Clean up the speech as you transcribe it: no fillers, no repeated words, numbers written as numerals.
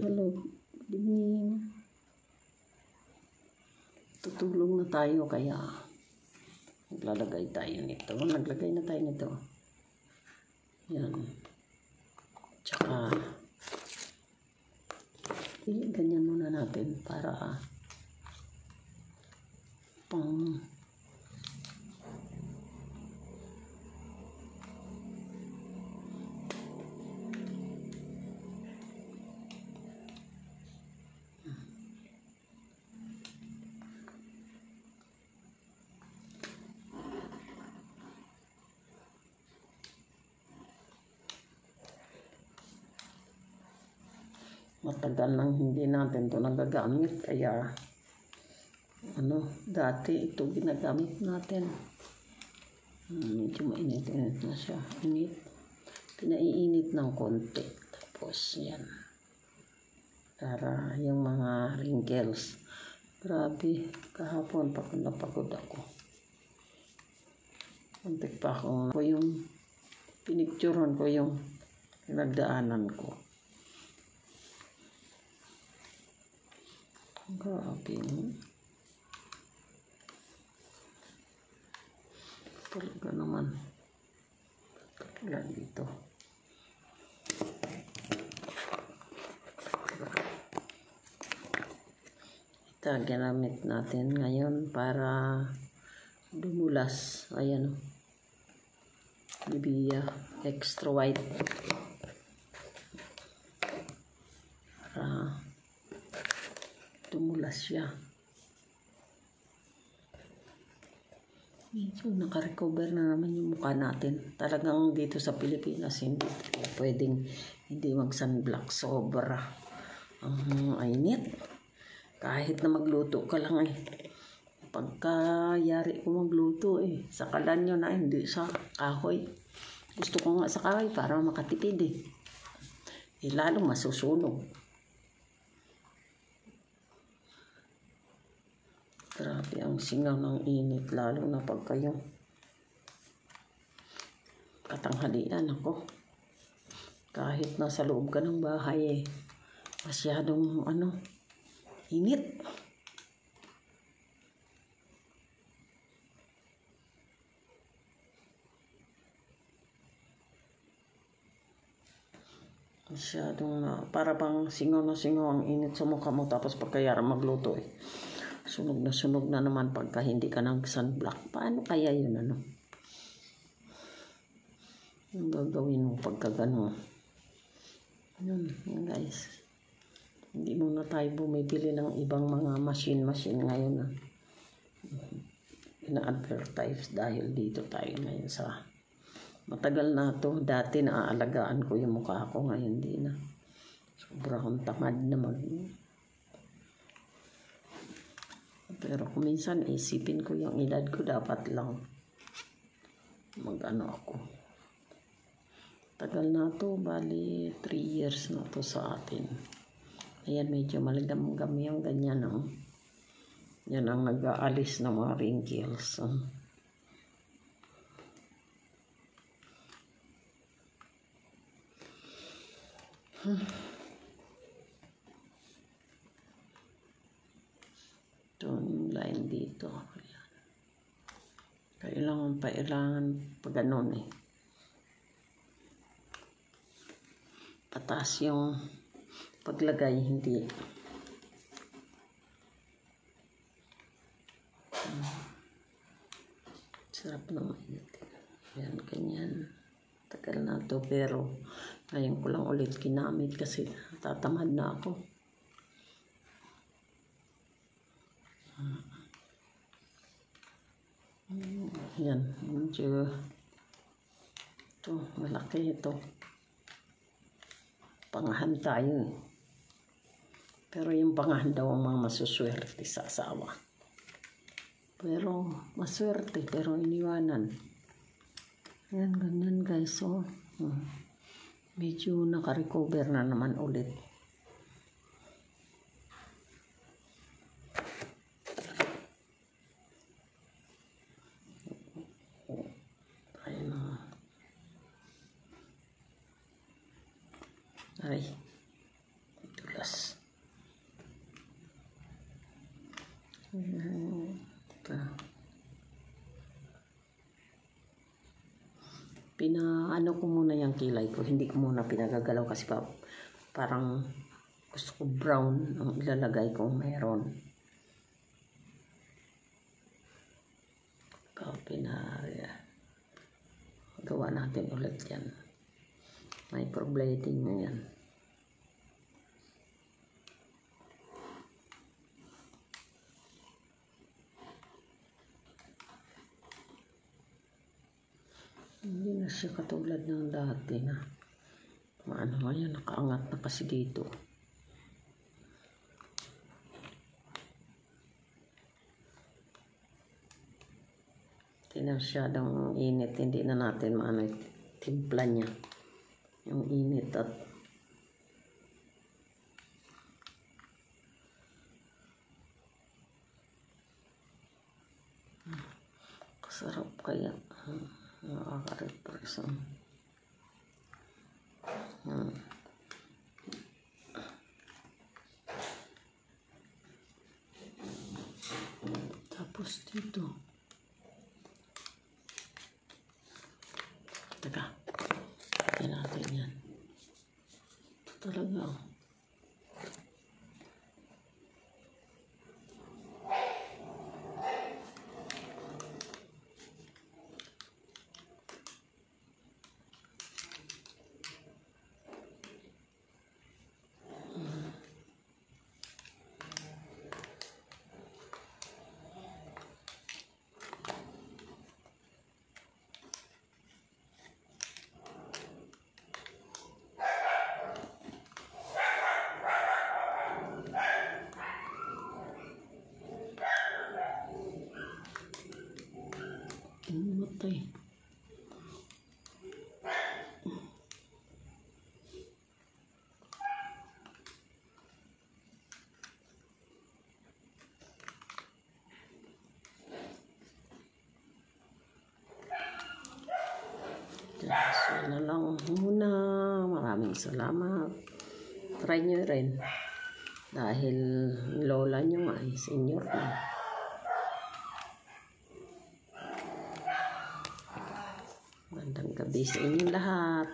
Hello, good evening. Tutulong na tayo kaya naglalagay tayo nito. Naglagay na tayo nito. Yan. Tsaka ganyan muna natin para pang matagal nang hindi natin ito nagagamit kaya dati ito ginagamit natin. Medyo mainit-init na siya. Init. Pinaiinit ng konti. Tapos yan. Para yung mga wrinkles. Grabe. Kahapon pagod na pagod ako. Muntik pa akong yung pinicturean ko yung pinagdaanan ko. Grabe. Talaga naman. Katulad dito. Ito ginamit natin ngayon para dumulas. Ayan. Nivea extra white. Para dumulas siya. Medyo nakarecover na naman yung mukha natin. Talagang dito sa Pilipinas hindi pwedeng hindi mag-sunblock. Sobra ang init. Kahit na magluto ka lang pagkayari ko magluto sa kalanyo na hindi sa kahoy. Gusto ko nga sa kahoy para makatipid lalong masusunog. Grabe ang singaw ng init, lalo na pagka yung katanghalian ako. Kahit nasa loob ka ng bahay masyadong init. Masyadong para bang singaw na singaw ang init sa mukha mo tapos pagkayara magluto sunog na naman pagka hindi ka ng sunblock. Paano kaya yun yung gagawin mo pagka gano'n? Yun guys. Hindi muna tayo bumibili ng ibang mga machine ngayon ina-advertise dahil dito tayo ngayon sa matagal na to. Dati naaalagaan ko yung mukha ko, ngayon hindi na. Sobrang tamad na pero kung minsan isipin ko yung edad ko, dapat lang ako. Tagal na to, bali 3 years na to sa atin. Ayan, medyo maligam-gam yung ganyan yan ang nag-aalis ng mga wrinkles. Yung line dito. Ayan. Kailangan pag ganon patas yung paglagay, hindi sarap naman yan, ganyan. Tagal na to pero ngayon ko lang ulit ginamit kasi tatamad na ako. Yan, medyo ito, malaki ito. Pangahan tayo pero yung pangahan daw ang mga masuswerte sa asawa. Pero maswerte pero iniwanan. Yan, ganyan guys. Medyo nakarecover na naman ulit. Ay, ito lang. matigas. Pinaano ko muna yung kilay ko. Hindi ko muna pinagagalaw kasi parang gusto ko brown ang ilalagay kong meron. Gawa natin ulit yan. Microblading na yan. Hindi na siya katulad ng dati na ano ngayon, nakaangat na kasi dito. Hindi na masyadong init, hindi na natin maano timpla niya. Yung init at kasarap kaya. Nakaka-refresh. Tapos dito. Teka. Pagyan natin yan. Ito talaga. Matay. So na lang muna. Maraming salamat. Try nyo rin. Dahil lola nyo nga ay senior na. Magandang gabi sa inyong lahat.